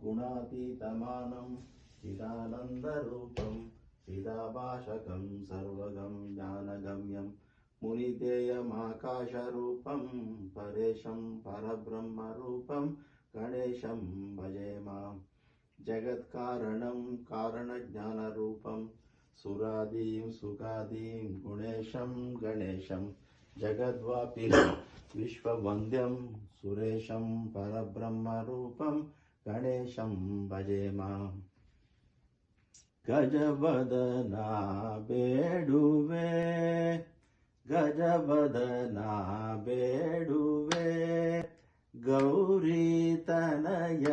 गुणातीतमानं चिदानन्दरूपं चिदाभाषकं सर्वगं ज्ञानगम्यं मुनितेयमाकाशरूपं परेशं परब्रह्मरूपं गणेशं भजे मां जगत्कारणं कारणज्ञानरूपं सुरादीं सुखादीं गुणेशं गणेशं जगद्व्यापिनं विश्ववन्द्यं सुरेशं परब्रह्मरूपं गणेशं भजे मां गजवदना ಬೇಡುವೆ ಗಜವದನ ಬೇಡುವೆ ಗೌರಿ ತನಯ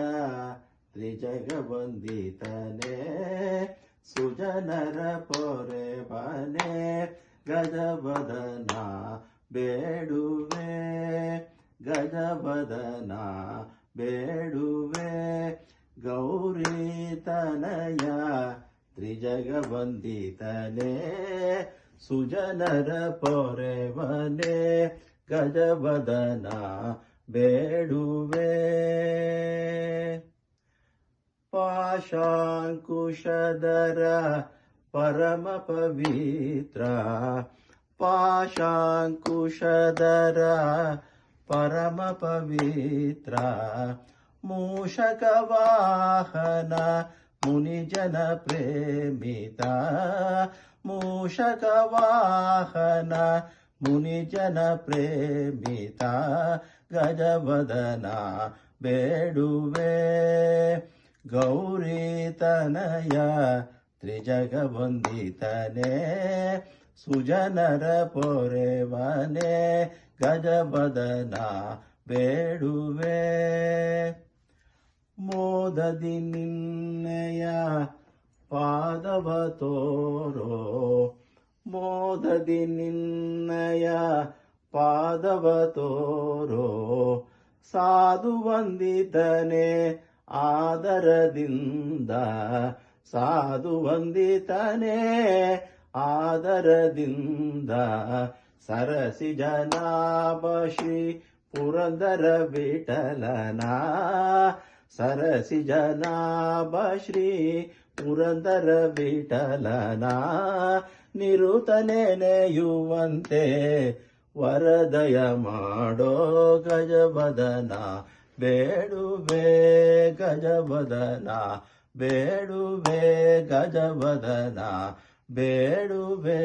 ತ್ರಿಜಗವಂದಿತನೇ ಸುಜನರ ಪೊರೆವನೇ ಗಜವದನ ಬೇಡುವೆ ಗಜವದನ ಬೇಡುವೆ ಗೌರಿ ತನಯ ತ್ರಿಜಗವಂದಿತನೇ ಸುಜನರ ಪೊರೆವನೇ ಗಜವದನ ಬೇಡುವೆ ಪಾಶಾಂಕುಶಧರ ಪರಮ ಪವಿತ್ರ ಪಾಶಾಂಕುಶಧರ ಪರಮ ಪವಿತ್ರ ಮೂಷಕ ವಾಹನ ಮುನಿಜನ ಪ್ರೇಮಿತ ಮೂಷಕ ವಾಹನ ಮುನಿಜನ ಪ್ರೇಮಿತ ಗಜವದನ ಬೇಡುವೆ ಗೌರಿ ತನಯ ತ್ರಿಜಗವಂದಿತನೇ ಸುಜನರ ಪೊರೆವನೇ ಗಜವದನ ಬೇಡುವೆ ಮೋದದಿ ನಿನ್ನಯ ಪಾದವ ತೋರೋ ಮೋದದಿ ನಿನ್ನಯ ಪಾದವ ತೋರೋ ಸಾಧು ವಂದಿತನೇ ಆದರದಿಂದ ಸಾಧು ವಂದಿತನೇ ಆದರದಿಂದ ಸರಸಿ ಜನಾಭ ಶ್ರೀ ಪುರಂದರ ವಿಠಲನ ಸರಸಿ ಜನಾಭ ಶ್ರೀ ಪುರಂದರ ವಿಠಲನ ನಿರುತನೆ ನೆಯುವಂತೆ ವರದಯ ಮಾಡೋ ಗಜವದನ ಬೇಡುವೆ ಗಜವದನ ಬೇಡುವೆ ಗಜವದನ ಬೇಡುವೆ